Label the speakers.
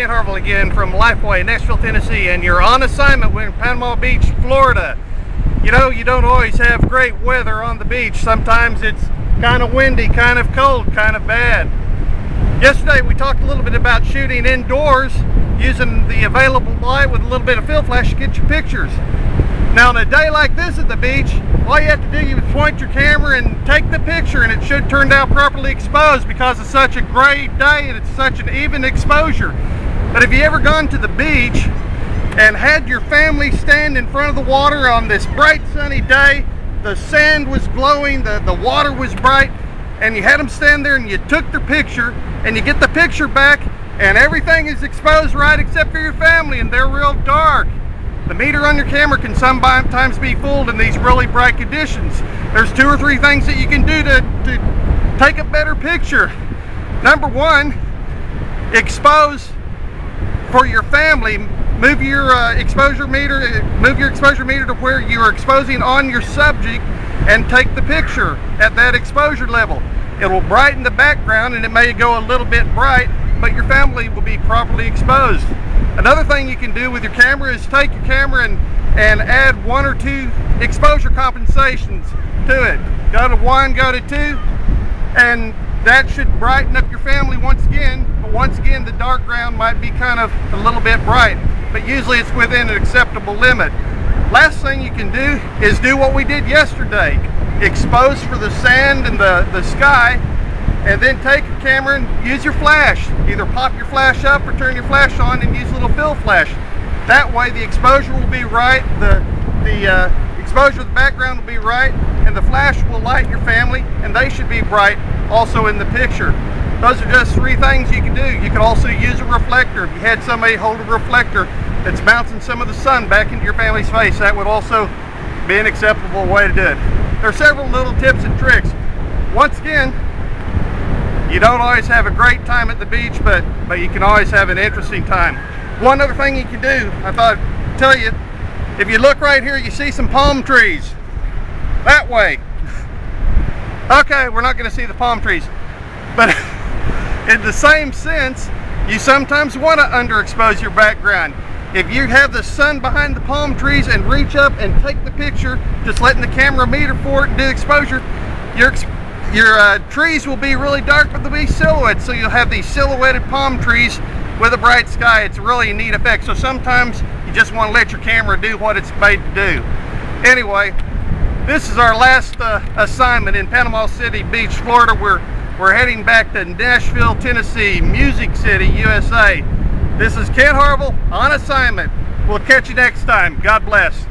Speaker 1: Kent Harville again from LifeWay, Nashville, Tennessee, and you're on assignment. We're in Panama Beach, Florida. You know, you don't always have great weather on the beach. Sometimes it's kind of windy, kind of cold, kind of bad. Yesterday we talked a little bit about shooting indoors using the available light with a little bit of field flash to get your pictures. Now on a day like this at the beach, all you have to do is point your camera and take the picture, and it should turn out properly exposed because it's such a great day and it's such an even exposure. But have you ever gone to the beach and had your family stand in front of the water on this bright sunny day? The sand was glowing, the water was bright, and you had them stand there and you took their picture, and you get the picture back and everything is exposed right except for your family, and they're real dark. The meter on your camera can sometimes be fooled in these really bright conditions. There's 2 or 3 things that you can do to take a better picture. Number one, expose for your family. Move your exposure meter to where you are exposing on your subject and take the picture at that exposure level. It will brighten the background and it may go a little bit bright, but your family will be properly exposed. Another thing you can do with your camera is take your camera and add 1 or 2 exposure compensations to it. Go to 1, go to 2, and that should brighten up your family once again. But once again, the dark ground might be kind of a little bit bright, but usually it's within an acceptable limit. Last thing you can do is do what we did yesterday. Expose for the sand and the sky, and then take your camera and use your flash. Either pop your flash up or turn your flash on and use a little field flash. That way the exposure will be right, the exposure of the background will be right, and the flash will light your family, and they should be bright also in the picture. Those are just 3 things you can do. You can also use a reflector. If you had somebody hold a reflector that's bouncing some of the sun back into your family's face, that would also be an acceptable way to do it. There are several little tips and tricks. Once again, you don't always have a great time at the beach, but you can always have an interesting time. One other thing you can do, I thought I'd tell you, if you look right here, you see some palm trees. That way. Okay, we're not going to see the palm trees, but in the same sense, you sometimes want to underexpose your background. If you have the sun behind the palm trees and reach up and take the picture, just letting the camera meter for it and do exposure, your trees will be really dark, but they'll be silhouettes, so you'll have these silhouetted palm trees with a bright sky. It's really a neat effect. So sometimes you just want to let your camera do what it's made to do. Anyway, this is our last assignment in Panama City Beach, Florida. We're heading back to Nashville, Tennessee, Music City, USA. This is Kent Harville on assignment. We'll catch you next time. God bless.